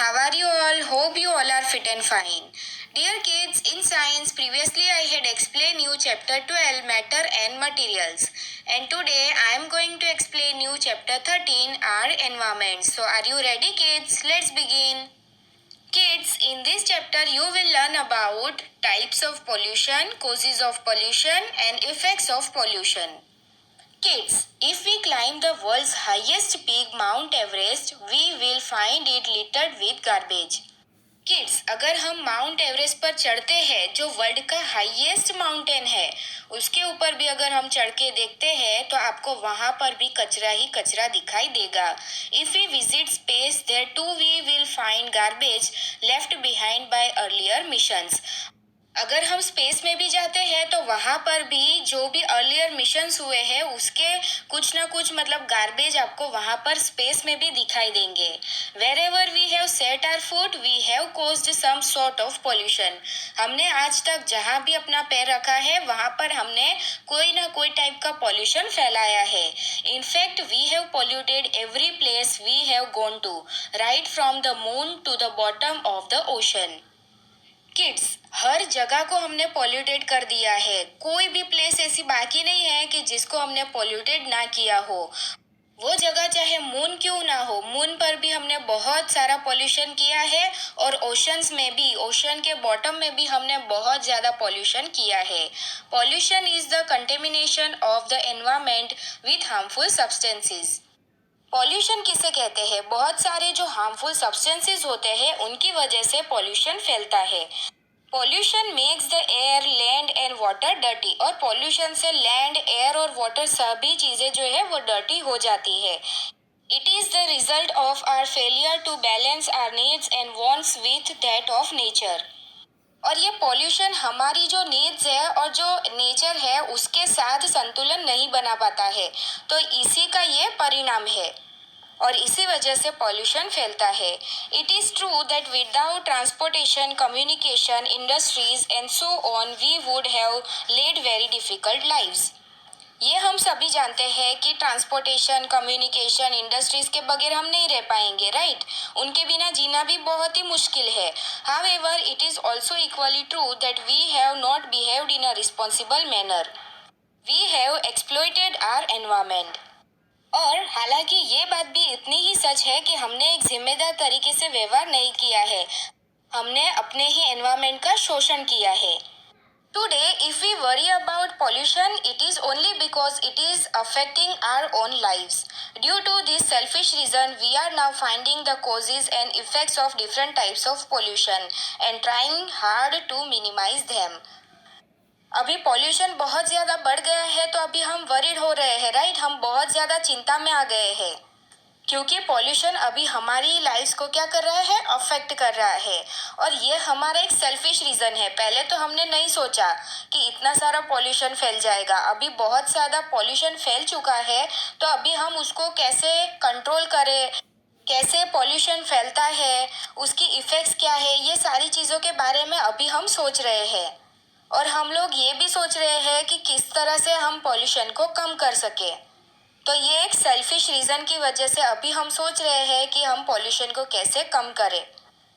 how are you all? Hope you all are fit and fine. Dear kids, in science, previously I had explained you chapter 12, matter and materials. And today I am going to explain you chapter 13, our environment. So are you ready kids? Let's begin. Kids, in this chapter you will learn about types of pollution, causes of pollution and effects of pollution. Kids, if we climb the world's highest peak Mount Everest, we will find it littered with garbage. Kids, अगर हम mount Everest पर चढ़ते हैं जो world का highest mountain है, उसके ऊपर भी अगर हम चढ़ के देखते हैं तो आपको वहां पर भी कचरा ही कचरा दिखाई देगा. If we visit space there too we will find garbage left behind by earlier missions. अगर हम स्पेस में भी जाते हैं तो वहां पर भी जो भी अर्लियर मिशंस हुए हैं उसके कुछ ना कुछ मतलब गार्बेज आपको वहां पर स्पेस में भी दिखाई देंगे. Wherever we have set our foot we have caused some sort of pollution. हमने आज तक जहां भी अपना पैर रखा है वहां पर हमने कोई ना कोई टाइप का पोल्यूशन फैलाया है. In fact we have polluted every place we have gone to, right from the moon to the bottom of the ocean. Kids, हर जगह को हमने पॉल्यूटेड कर दिया है. कोई भी प्लेस ऐसी बाकी नहीं है कि जिसको हमने पॉल्यूटेड ना किया हो. वो जगह चाहे मून क्यों ना हो, मून पर भी हमने बहुत सारा पॉल्यूशन किया है और ओशंस में भी, ओशन के बॉटम में भी हमने बहुत ज़्यादा पॉल्यूशन किया है. Pollution is the contamination of the environment with harmful substances. Pollution किसे कहते हैं? बहुत सारे जो हार्मफुल सब्सटेंसेस होते हैं उनकी वजह से पॉल्यूशन फैलता है. Pollution makes the air, land and water dirty. और पॉल्यूशन से लैंड, एयर और वाटर सभी चीजें जो है वो डर्टी हो जाती है. It is the result of our failure to balance our needs and wants with that of nature. और ये पॉल्यूशन हमारी जो नीड्स है और जो नेचर है उसके साथ संतुलन नहीं बना पाता है. तो इसी का ये परिणाम है और इसी वजह से पॉल्यूशन फैलता है. It is true that without transportation, communication, industries and so on we would have led very difficult lives. ये हम सभी जानते हैं कि ट्रांसपोर्टेशन, कम्युनिकेशन, इंडस्ट्रीज के बगैर हम नहीं रह पाएंगे, राइट? उनके बिना जीना भी बहुत ही मुश्किल है. However, it is also equally true that we have not behaved in a responsible manner. We have exploited our environment. और हालांकि ये बात भी इतनी ही सच है कि हमने एक जिम्मेदार तरीके से व्यवहार नहीं किया है. हमने अपने ही एनवायरमेंट का शोषण किया है. Today, if we worry about pollution, it is only because it is affecting our own lives. Due to this selfish reason, we are now finding the causes and effects of different types of pollution and trying hard to minimize them. अभी pollution बहुत ज़्यादा बढ़ गया है तो अभी हम worried हो रहे हैं, राइट? हम बहुत ज़्यादा चिंता में आ गए हैं क्योंकि पॉल्यूशन अभी हमारी लाइफ्स को क्या कर रहा है, अफेक्ट कर रहा है. और ये हमारा एक सेल्फिश रीज़न है. पहले तो हमने नहीं सोचा कि इतना सारा पॉल्यूशन फैल जाएगा. अभी बहुत ज़्यादा पॉल्यूशन फैल चुका है तो अभी हम उसको कैसे कंट्रोल करें, कैसे पॉल्यूशन फैलता है, उसकी इफ़ेक्ट्स क्या है, ये सारी चीज़ों के बारे में अभी हम सोच रहे हैं. और हम लोग ये भी सोच रहे हैं कि किस तरह से हम पॉल्यूशन को कम कर सकें. तो ये एक सेल्फिश रीज़न की वजह से अभी हम सोच रहे हैं कि हम पॉल्यूशन को कैसे कम करें.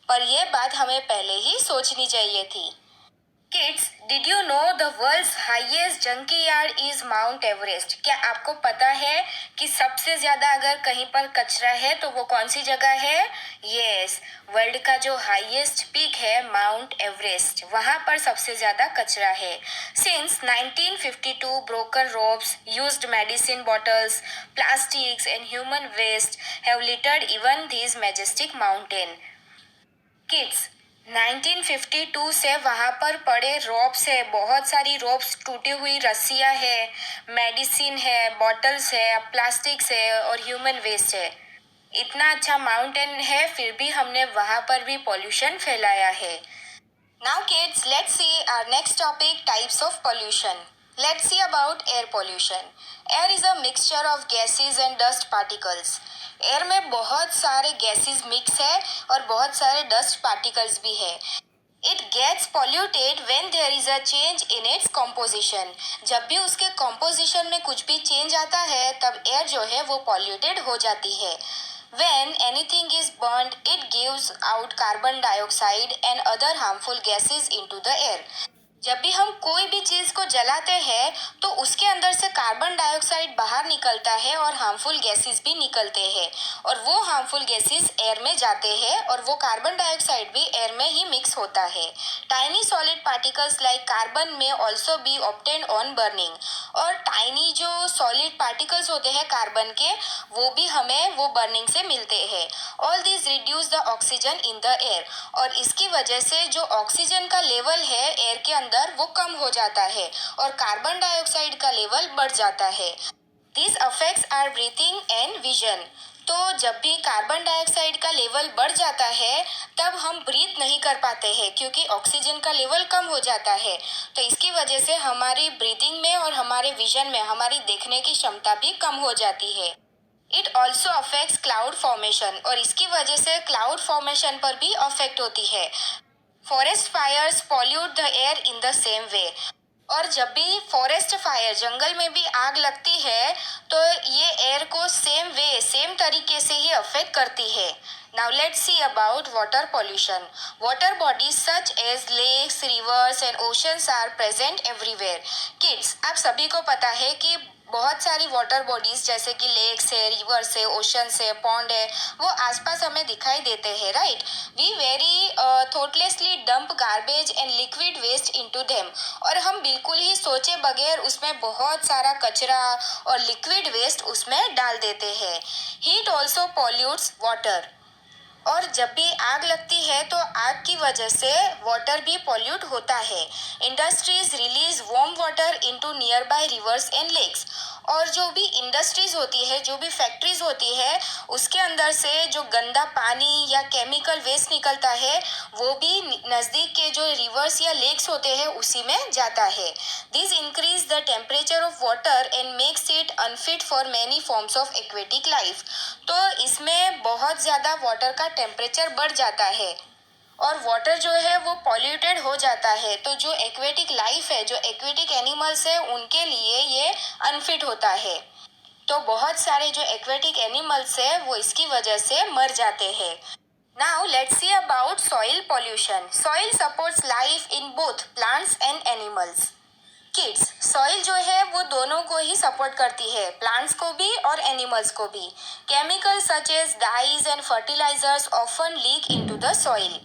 पर ये बात हमें पहले ही सोचनी चाहिए थी. Kids, did you know the world's highest junkyard is Mount Everest? क्या आपको पता है कि सबसे ज़्यादा अगर कहीं पर कचरा है तो वो कौन सी जगह है? यस, वर्ल्ड का जो हाईएस्ट पीक है माउंट एवरेस्ट, वहाँ पर सबसे ज़्यादा कचरा है. Since 1952 broken ropes, used medicine bottles, plastics and human waste have littered even this majestic mountain. Kids, 1952 से वहाँ पर पड़े रोप्स है, बहुत सारी रोप्स, टूटी हुई रस्सियाँ है, मेडिसिन है, बॉटल्स है, प्लास्टिक्स है और ह्यूमन वेस्ट है. इतना अच्छा माउंटेन है फिर भी हमने वहाँ पर भी पॉल्यूशन फैलाया है. Now kids, let's see our next topic, types of pollution. Let's see about air pollution. Air is a mixture of gases and dust particles. Air में बहुत सारे गैसेस मिक्स है और बहुत सारे डस्ट पार्टिकल्स भी है. It gets polluted when there is a change in its composition. जब भी उसके कॉम्पोजिशन में कुछ भी चेंज आता है तब एयर जो है वो पॉल्यूटेड हो जाती है. When anything is burnt, it gives out carbon dioxide and other harmful gases into the air. जब भी हम कोई भी चीज को जलाते हैं तो उसके अंदर से कार्बन डाइऑक्साइड बाहर निकलता है और हार्मफुल गैसेस भी निकलते हैं और वो हार्मफुल गैसेस एयर में जाते हैं और वो कार्बन डाइऑक्साइड भी एयर में ही मिक्स होता है. Tiny solid particles like carbon may also be obtained on burning. और टाइनी जो सॉलिड पार्टिकल्स होते हैं कार्बन के वो भी हमें वो बर्निंग से मिलते हैं. All this reduce the oxygen in the air. और इसकी वजह से जो ऑक्सीजन का लेवल है एयर के अंदर वो कम हो जाता है और कार्बन डाइऑक्साइड का लेवल बढ़ जाता है. This affects our breathing and vision. तो जब भी कार्बन डाइऑक्साइड का लेवल बढ़ जाता है तब हम ब्रीथ नहीं कर पाते हैं क्योंकि ऑक्सीजन का लेवल कम हो जाता है. तो इसकी वजह से हमारी ब्रीथिंग में और हमारे विजन में हमारी देखने की क्षमता भी कम हो जाती है. It also affects cloud formation. और इसकी वजह से क्लाउड फॉर्मेशन पर भी अफेक्ट होती है. Forest fires pollute the air in the same way. और जब भी फॉरेस्ट फायर जंगल में भी आग लगती है तो ये एयर को सेम तरीके से ही अफेक्ट करती है. Now let's see about water pollution. Water bodies such as lakes, rivers and oceans are present everywhere. Kids, आप सभी को पता है कि बहुत सारी वाटर बॉडीज जैसे कि लेक्स है, रिवर्स है, ओशंस है, पॉन्ड है, वो आसपास हमें दिखाई देते हैं, right. We very thoughtlessly dump garbage and liquid waste into them. और हम बिल्कुल ही सोचे बगैर उसमें बहुत सारा कचरा और लिक्विड वेस्ट उसमें डाल देते हैं. Heat also pollutes water. और जब भी आग लगती है तो आग की वजह से वाटर भी पॉल्यूट होता है. Industries release warm water into nearby rivers and lakes. और जो भी इंडस्ट्रीज होती है, जो भी फैक्ट्रीज होती है, उसके अंदर से जो गंदा पानी या केमिकल वेस्ट निकलता है वो भी नज़दीक के जो रिवर्स या लेक्स होते हैं उसी में जाता है. This increase the temperature of water and makes it unfit for many forms of aquatic life. तो इसमें बहुत ज़्यादा वाटर का टेम्परेचर बढ़ जाता है और वाटर जो है वो पॉल्यूटेड हो जाता है. तो जो एक्वेटिक लाइफ है, जो एक्वेटिक एनिमल्स है, उनके लिए ये अनफिट होता है. तो बहुत सारे जो एक्वेटिक एनिमल्स है वो इसकी वजह से मर जाते हैं. Now let's see about soil pollution. Soil supports life in both plants and animals. Kids, soil जो है वो दोनों को ही सपोर्ट करती है, प्लांट्स को भी और एनिमल्स को भी. Chemicals such as dyes and fertilisers often leak into the soil.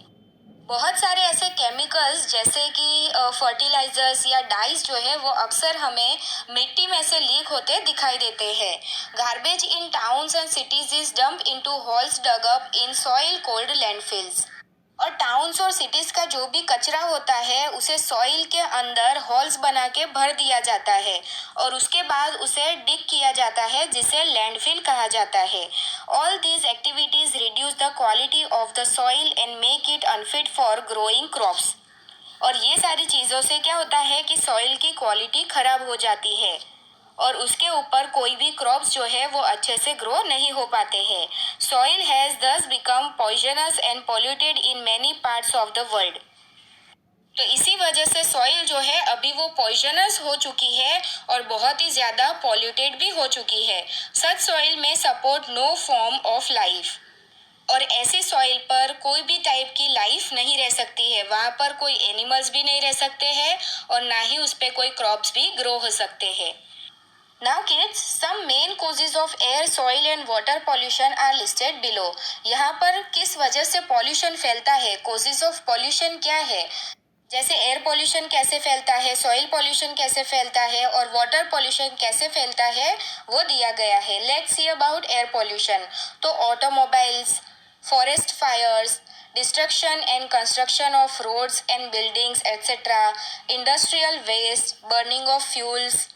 बहुत सारे ऐसे केमिकल्स जैसे कि फर्टिलाइजर्स या डाइज जो है वो अक्सर हमें मिट्टी में से लीक होते दिखाई देते हैं. Garbage in towns and cities is dump into holes dug up in soil called landfills. और टाउन्स और सिटीज का जो भी कचरा होता है उसे सॉइल के अंदर होल्स बना के भर दिया जाता है और उसके बाद उसे डिग किया जाता है जिसे लैंडफिल कहा जाता है. All these activities reduce the quality of the soil and make it unfit for growing crops. और ये सारी चीज़ों से क्या होता है कि सॉइल की क्वालिटी खराब हो जाती है और उसके ऊपर कोई भी क्रॉप्स जो है वो अच्छे से ग्रो नहीं हो पाते हैं. सॉइल हैज दस become poisonous and polluted in many parts of the world. तो इसी वजह से सॉइल जो है अभी वो पॉइजनस हो चुकी है और बहुत ही ज़्यादा पॉल्यूटेड भी हो चुकी है. सच सॉइल में support no form of life. और ऐसे सॉइल पर कोई भी टाइप की लाइफ नहीं रह सकती है. वहाँ पर कोई एनिमल्स भी नहीं रह सकते हैं और ना ही उस पर कोई क्रॉप्स भी ग्रो हो सकते हैं. Now kids, some main causes of air, soil and water pollution are listed below. यहाँ पर किस वजह से pollution फैलता है, causes of pollution क्या है, जैसे एयर पोल्यूशन कैसे फैलता है, सॉइल पोल्यूशन कैसे फैलता है और वाटर पोल्यूशन कैसे फैलता है वो दिया गया है. Let's see about air pollution. तो automobiles, forest fires, destruction and construction of roads and buildings etcetera, industrial waste, burning of fuels.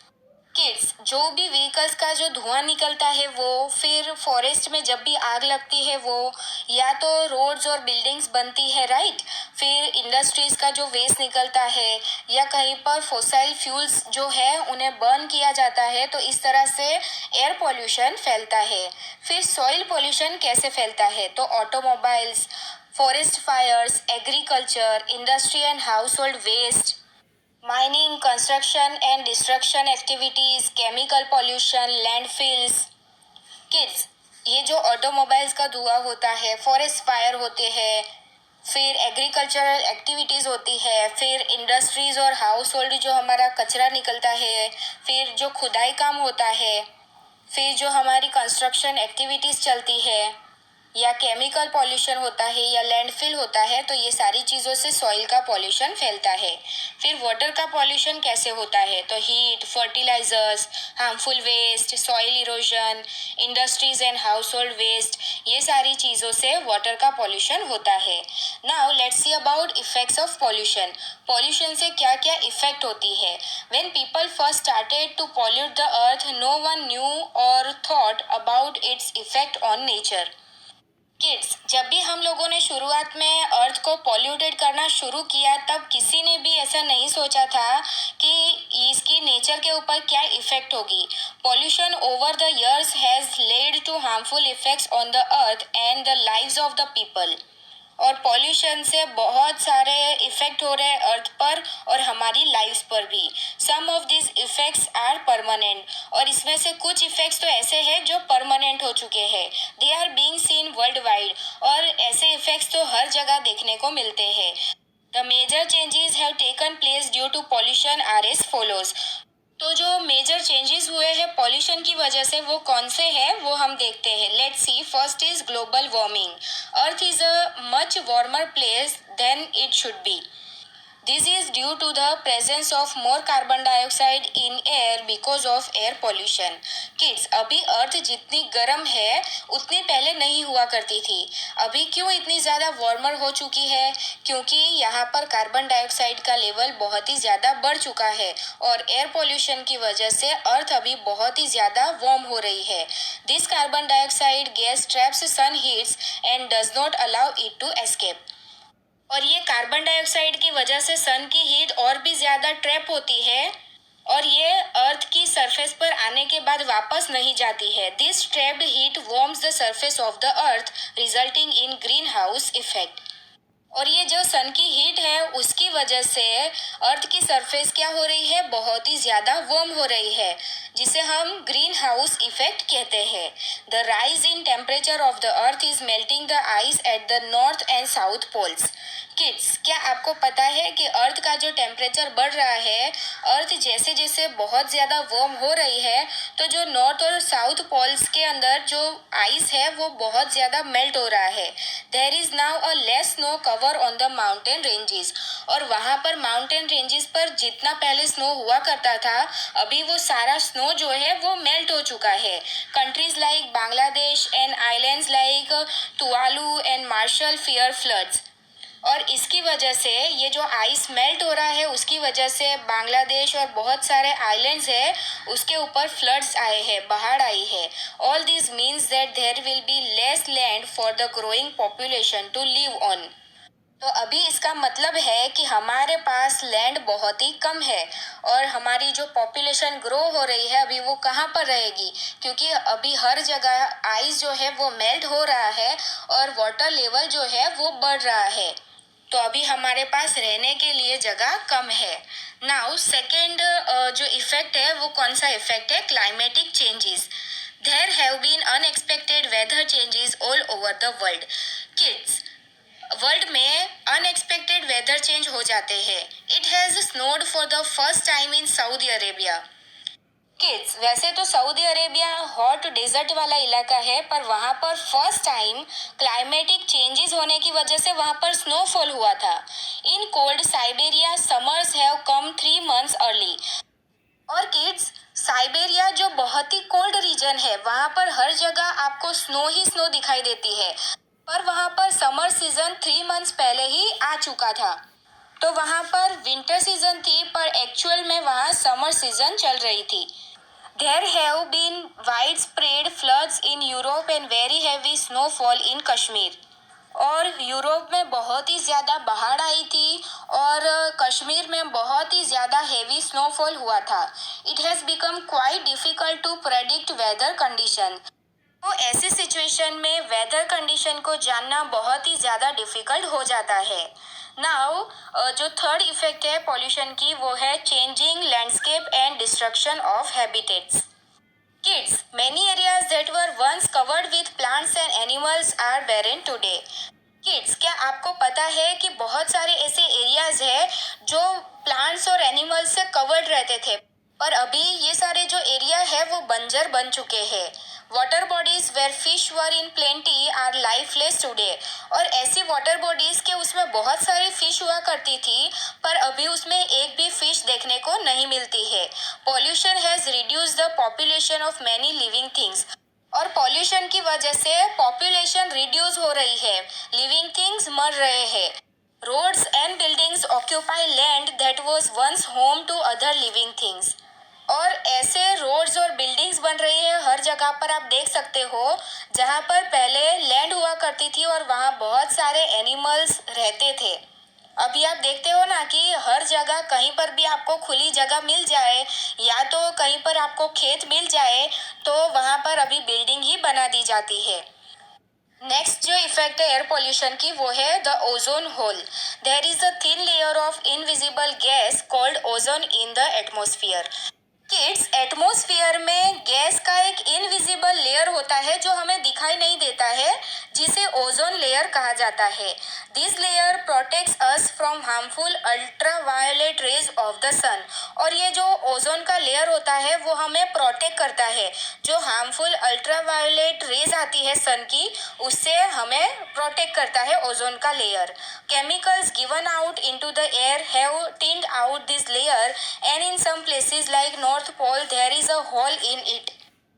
Kids, जो भी व्हीकल्स का जो धुआं निकलता है वो, फिर फॉरेस्ट में जब भी आग लगती है वो, या तो रोड्स और बिल्डिंग्स बनती है, राइट. फिर इंडस्ट्रीज का जो वेस्ट निकलता है या कहीं पर फोसाइल फ्यूल्स जो है उन्हें बर्न किया जाता है, तो इस तरह से एयर पोल्यूशन फैलता है. फिर सॉइल पोल्यूशन कैसे फैलता है, तो automobiles, forest fires, agriculture, industry and household waste, mining, construction and destruction activities, chemical pollution, landfills. Kids, ये जो ऑटोमोबाइल्स का धुआं होता है, फॉरेस्ट फायर होते हैं, फिर एग्रीकल्चरल एक्टिविटीज़ होती है, फिर इंडस्ट्रीज़ और हाउस होल्ड जो हमारा कचरा निकलता है, फिर जो खुदाई काम होता है, फिर जो हमारी कंस्ट्रक्शन एक्टिविटीज़ चलती है, या केमिकल पॉल्यूशन होता है या लैंडफिल होता है, तो ये सारी चीज़ों से सॉइल का पॉल्यूशन फैलता है। फिर वाटर का पॉल्यूशन कैसे होता है, तो heat, fertilisers, harmful waste, soil erosion, industries and household waste, ये सारी चीज़ों से वाटर का पॉल्यूशन होता है। Now let's see about effects of pollution. Pollution से क्या क्या इफेक्ट होती है। When people first started to pollute the earth, no one knew or thought about its effect on nature. Kids, जब भी हम लोगों ने शुरुआत में अर्थ को पॉल्यूटेड करना शुरू किया, तब किसी ने भी ऐसा नहीं सोचा था कि इसकी नेचर के ऊपर क्या इफेक्ट होगी। Pollution over the years has led to harmful effects on the earth and the lives of the people. और पॉल्यूशन से बहुत सारे इफेक्ट हो रहे हैं अर्थ पर और हमारी लाइफ्स पर भी। Some of this effects are permanent, और इसमें से कुछ इफेक्ट्स तो ऐसे हैं जो परमानेंट हो चुके हैं। They are being seen worldwide, और ऐसे इफेक्ट्स तो हर जगह देखने को मिलते हैं। The major changes have taken place due to pollution are as follows. तो जो मेजर चेंजेस हुए हैं पॉल्यूशन की वजह से, वो कौन से हैं वो हम देखते हैं। Let's see, first is global warming. Earth is a much warmer place than it should be. This is due to the presence of more carbon dioxide in air because of air pollution. Kids, अभी अर्थ जितनी गर्म है उतनी पहले नहीं हुआ करती थी। अभी क्यों इतनी ज़्यादा वार्मर हो चुकी है? क्योंकि यहाँ पर कार्बन डाइऑक्साइड का लेवल बहुत ही ज़्यादा बढ़ चुका है, और एयर पोल्यूशन की वजह से अर्थ अभी बहुत ही ज़्यादा वार्म हो रही है। This carbon dioxide gas traps sun heats and does not allow it to escape. और ये कार्बन डाइऑक्साइड की वजह से सन की हीट और भी ज़्यादा ट्रैप होती है, और ये अर्थ की सरफेस पर आने के बाद वापस नहीं जाती है। This trapped heat warms the surface of the earth, resulting in green house effect. और ये जो सन की हीट है उसकी वजह से अर्थ की सरफेस क्या हो रही है, बहुत ही ज़्यादा वार्म हो रही है, जिसे हम ग्रीन हाउस इफेक्ट कहते हैं। The rise in temperature of the earth is melting the ice at the north and south poles. Kids, क्या आपको पता है कि अर्थ का जो टेम्परेचर बढ़ रहा है, अर्थ जैसे जैसे बहुत ज़्यादा वार्म हो रही है, तो जो नॉर्थ और साउथ पोल्स के अंदर जो आइस है वो बहुत ज़्यादा मेल्ट हो रहा है। There is now a less snow cover on the mountain ranges. और वहाँ पर माउंटेन रेंजेस पर जितना पहले स्नो हुआ करता था, अभी वो सारा स्नो जो है वो मेल्ट हो चुका है। Countries like Bangladesh and islands like Tuvalu and Marshall fear floods. और इसकी वजह से ये जो आइस मेल्ट हो रहा है उसकी वजह से बांग्लादेश और बहुत सारे आइलैंड्स है उसके ऊपर फ्लड्स आए हैं, बाढ़ आई है। All this means that there will be less land for the growing population to live on. तो अभी इसका मतलब है कि हमारे पास लैंड बहुत ही कम है, और हमारी जो पॉपुलेशन ग्रो हो रही है अभी वो कहाँ पर रहेगी, क्योंकि अभी हर जगह आइस जो है वो मेल्ट हो रहा है और वाटर लेवल जो है वो बढ़ रहा है। तो अभी हमारे पास रहने के लिए जगह कम है। नाउ सेकेंड जो इफेक्ट है वो कौन सा इफेक्ट है, climatic changes. There have been unexpected weather changes all over the world. Kids, world में अनएक्सपेक्टेड वेदर चेंज हो जाते हैं। It has snowed for the first time in Saudi Arabia. Kids, वैसे तो सऊदी अरेबिया हॉट डेजर्ट वाला इलाका है, पर वहाँ पर फर्स्ट टाइम क्लाइमेटिक चेंजेस होने की वजह से वहाँ पर स्नोफॉल हुआ था। In cold Siberia summers have come 3 months early. और किड्स, साइबेरिया जो बहुत ही कोल्ड रीजन है, वहाँ पर हर जगह आपको स्नो ही स्नो दिखाई देती है, पर वहाँ पर समर सीजन 3 months पहले ही आ चुका था। तो वहाँ पर विंटर सीजन थी, पर एक्चुअल में वहाँ समर सीजन चल रही थी। There have been widespread floods in Europe and very heavy snowfall in Kashmir. और यूरोप में बहुत ही ज़्यादा बाढ़ आई थी, और कश्मीर में बहुत ही ज़्यादा हेवी स्नोफॉल हुआ था। It has become quite difficult to predict weather condition. तो ऐसी सिचुएशन में वेदर कंडीशन को जानना बहुत ही ज़्यादा डिफ़िकल्ट हो जाता है। नाउ जो थर्ड इफेक्ट है पॉल्यूशन की वो है changing landscape and destruction of habitats. Kids, many areas that were once covered with plants and animals are barren today. Kids, क्या आपको पता है कि बहुत सारे ऐसे एरियाज है जो प्लांट्स और एनिमल्स से कवर्ड रहते थे, पर अभी ये सारे जो एरिया है वो बंजर बन चुके हैं. Water bodies where fish were in plenty are lifeless today. और ऐसी वाटर बॉडीज के उसमें बहुत सारी फिश हुआ करती थी, पर अभी उसमें एक भी फिश देखने को नहीं मिलती है. Pollution has reduce the population of many living things. और पॉल्यूशन की वजह से पॉपुलेशन रिड्यूस हो रही है, लिविंग थिंग्स मर रहे हैं. Roads and buildings occupy land that was once home to other living things. और ऐसे रोड्स और बिल्डिंग्स बन रही है हर जगह पर, आप देख सकते हो, जहाँ पर पहले लैंड हुआ करती थी और वहाँ बहुत सारे एनिमल्स रहते थे. अभी आप देखते हो ना कि हर जगह कहीं पर भी आपको खुली जगह मिल जाए या तो कहीं पर आपको खेत मिल जाए तो वहाँ पर अभी बिल्डिंग ही बना दी जाती है. नेक्स्ट जो इफेक्ट है एयर पोल्यूशन की वो है the ozone hole. There is a thin layer of invisible gas called ozone in the atmosphere. Kids, atmosphere में गैस का एक इनविजिबल लेयर होता है जो हमें दिखाई नहीं देता है, जिसे ओजोन लेयर कहा जाता है. This layer protects us from harmful ultraviolet rays of the sun. और ये जो ओजोन का लेयर होता है वो हमें प्रोटेक्ट करता है. जो हार्मफुल अल्ट्रावायलेट रेज आती है सन की, उससे हमें प्रोटेक्ट करता है ओजोन का layer. Chemicals given out into the air have thinned out this layer and in some places like north pole there is a hole in it.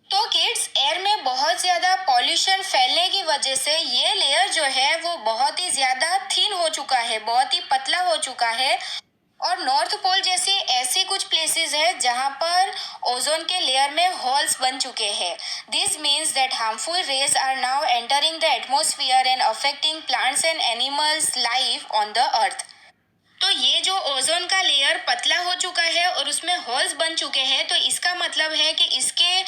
तो किड्स, एयर में बहुत ज़्यादा पॉल्यूशन फैलने की वजह से ये लेयर जो है वो बहुत ही ज़्यादा थिन हो चुका है, बहुत ही पतला हो चुका है. और नॉर्थ पोल जैसी ऐसी कुछ प्लेसेस है जहाँ पर ओजोन के लेयर में होल्स बन चुके हैं. This means that harmful rays are now entering the atmosphere and affecting plants and animals life on the earth. तो ये जो ओजोन का लेयर पतला हो चुका है और उसमें होल्स बन चुके हैं, तो इसका मतलब है कि इसके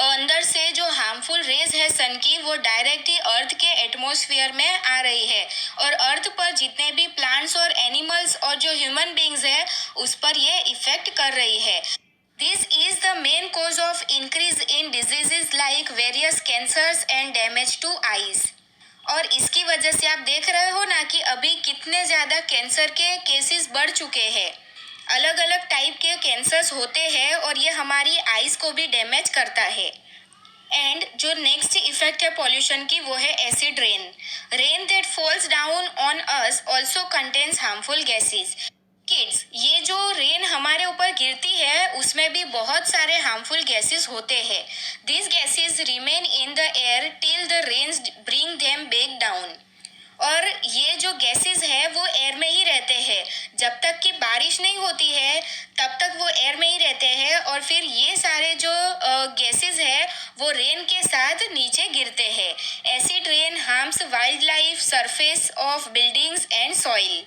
अंदर से जो हार्मफुल रेज है सन की वो डायरेक्टली अर्थ के एटमॉस्फेयर में आ रही है और अर्थ पर जितने भी प्लांट्स और एनिमल्स और जो ह्यूमन बींग्स है उस पर ये इफेक्ट कर रही है. This is the main cause of increase in diseases like various cancers and damage two eyes. और इसकी वजह से आप देख रहे हो ना कि अभी कितने ज़्यादा कैंसर के केसेस बढ़ चुके हैं. अलग अलग टाइप के कैंसर्स होते हैं और ये हमारी आइज़ को भी डैमेज करता है. एंड जो नेक्स्ट इफेक्ट है पॉल्यूशन की वो है acid rain. Rain that falls down on us also contains harmful gases. Kids, ये जो रेन हमारे ऊपर गिरती है उसमें भी बहुत सारे हार्मफुल गैसेस होते हैं. This gases remain in the air till the rains bring them back down. और ये जो गैसेस है वो एयर में ही रहते हैं, जब तक कि बारिश नहीं होती है तब तक वो एयर में ही रहते हैं और फिर ये सारे जो गैसेस है वो रेन के साथ नीचे गिरते हैं. Acid rain harms wild life, surface of buildings and soil.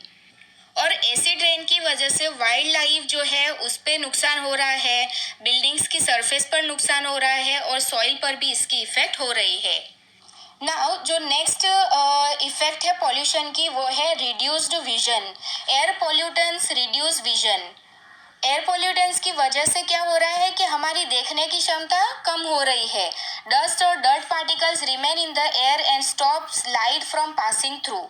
और एसिड रेन की वजह से वाइल्ड लाइफ जो है उस पर नुकसान हो रहा है, बिल्डिंग्स की सरफेस पर नुकसान हो रहा है और सॉइल पर भी इसकी इफेक्ट हो रही है. नाउ जो नेक्स्ट इफेक्ट है पॉल्यूशन की वो है reduced vision. Air pollutants reduce vision. Air pollutants की वजह से क्या हो रहा है कि हमारी देखने की क्षमता कम हो रही है. डस्ट और dirt particles remain in the air and stops light from passing through.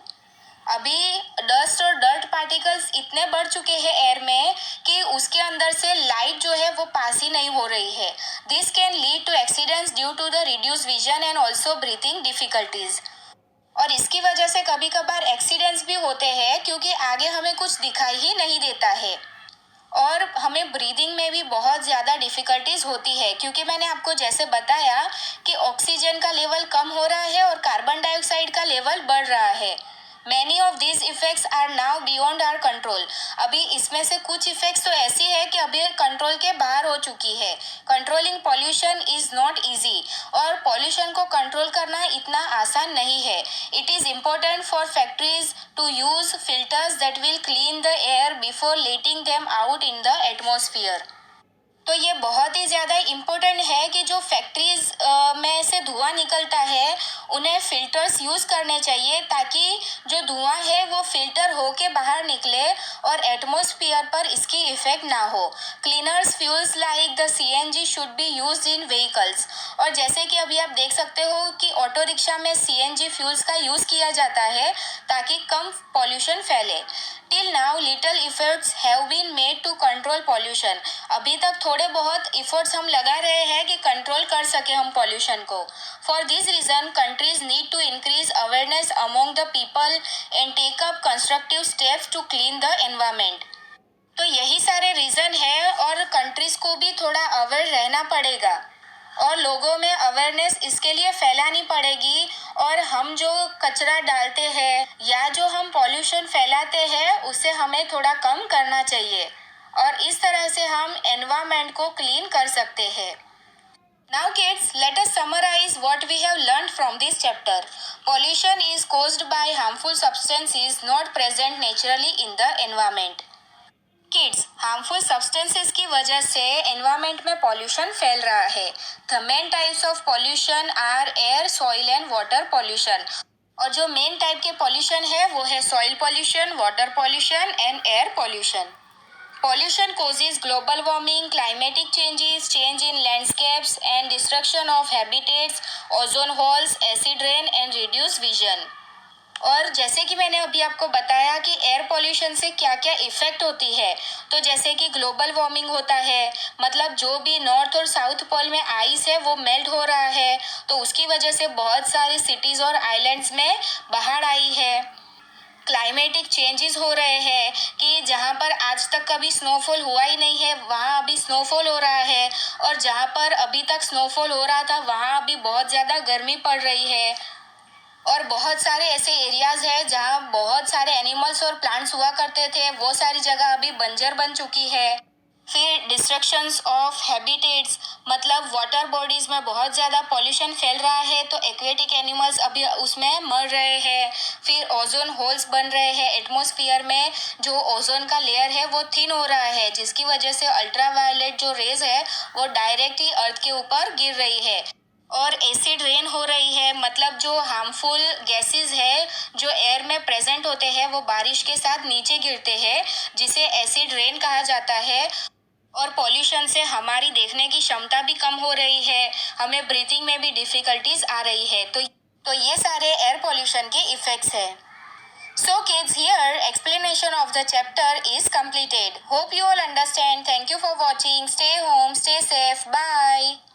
अभी डस्ट और डर्ट पार्टिकल्स इतने बढ़ चुके हैं एयर में कि उसके अंदर से लाइट जो है वो पास ही नहीं हो रही है. This can lead to accidents due to the reduce vision and also breathing difficulties. और इसकी वजह से कभी कभार एक्सीडेंट्स भी होते हैं क्योंकि आगे हमें कुछ दिखाई ही नहीं देता है और हमें ब्रीदिंग में भी बहुत ज़्यादा डिफ़िकल्टीज होती है क्योंकि मैंने आपको जैसे बताया कि ऑक्सीजन का लेवल कम हो रहा है और कार्बन डाइऑक्साइड का लेवल बढ़ रहा है. Many of this effects are now beyond our control. अभी इसमें से कुछ इफेक्ट्स तो ऐसी है कि अभी कंट्रोल के बाहर हो चुकी है. Controlling pollution is not easy. और पॉल्यूशन को कंट्रोल करना इतना आसान नहीं है. It is important for factories to use filters that will clean the air before letting them out in the atmosphere. तो ये बहुत ही ज़्यादा इम्पोर्टेंट है कि जो फैक्ट्रीज में से धुआं निकलता है उन्हें फिल्टर्स यूज़ करने चाहिए ताकि जो धुआं है वो फिल्टर होके बाहर निकले और एटमॉस्फेयर पर इसकी इफेक्ट ना हो। Cleaners fuels like the CNG should be used in vehicles. और जैसे कि अभी आप देख सकते हो कि ऑटो रिक्शा में CNG फ्यूल्स का यूज़ किया जाता है ताकि कम पॉल्यूशन फैले। Till now little efforts have been made to control pollution. अभी तक थोड़े बहुत इफर्ट्स हम लगा रहे हैं कि कंट्रोल कर सके हम पॉल्यूशन को। For this reason countries need to increase awareness among the people and take up constructive steps to clean the environment. तो यही सारे रीजन है और कंट्रीज को भी थोड़ा अवेयर रहना पड़ेगा और लोगों में अवेयरनेस इसके लिए फैलानी पड़ेगी। और हम जो कचरा डालते हैं या जो हम पॉल्यूशन फैलाते हैं उसे हमें थोड़ा कम करना चाहिए और इस तरह से हम एनवायरनमेंट को क्लीन कर सकते हैं। Now kids, let us summarize what we have learned from this chapter. Pollution is caused by harmful substances not present naturally in the environment. Kids, harmful substances की वजह से एनवायरनमेंट में पॉल्यूशन फैल रहा है। The main types of pollution are air, soil and water pollution. और जो main type के पॉल्यूशन है वो है soil pollution, water pollution and air pollution. Pollution causes global warming, climatic changes, change in landscapes and destruction of habitats, ozone holes, acid rain and reduced vision. और जैसे कि मैंने अभी आपको बताया कि एयर पॉल्यूशन से क्या क्या इफेक्ट होती है, तो जैसे कि ग्लोबल वार्मिंग होता है, मतलब जो भी नॉर्थ और साउथ पोल में आइस है वो मेल्ट हो रहा है, तो उसकी वजह से बहुत सारी सिटीज़ और आइलैंड्स में बाढ़ आई है। क्लाइमेटिक चेंजेस हो रहे हैं कि जहाँ पर आज तक कभी स्नोफॉल हुआ ही नहीं है वहाँ अभी स्नोफॉल हो रहा है, और जहाँ पर अभी तक स्नोफॉल हो रहा था वहाँ अभी बहुत ज़्यादा गर्मी पड़ रही है। और बहुत सारे ऐसे एरियाज हैं जहाँ बहुत सारे एनिमल्स और प्लांट्स हुआ करते थे, वो सारी जगह अभी बंजर बन चुकी है। फिर डिस्ट्रक्शंस ऑफ हैबिटेट्स, मतलब वाटर बॉडीज में बहुत ज़्यादा पॉल्यूशन फैल रहा है तो एक्वेटिक एनिमल्स अभी उसमें मर रहे हैं। फिर ओजोन होल्स बन रहे हैं एटमॉस्फेयर में, जो ओजोन का लेयर है वो थिन हो रहा है जिसकी वजह से अल्ट्रावायलेट जो रेज है वो डायरेक्ट ही अर्थ के ऊपर गिर रही है। और एसिड रेन हो रही है, मतलब जो हार्मफुल गैसेस है जो एयर में प्रेजेंट होते हैं वो बारिश के साथ नीचे गिरते हैं जिसे एसिड रेन कहा जाता है। और पॉल्यूशन से हमारी देखने की क्षमता भी कम हो रही है, हमें ब्रीथिंग में भी डिफिकल्टीज आ रही है। तो ये सारे एयर पॉल्यूशन के इफेक्ट्स हैं। So kids, here explanation of the chapter is completed. Hope you all understand. Thank you for watching. Stay home, stay safe. Bye.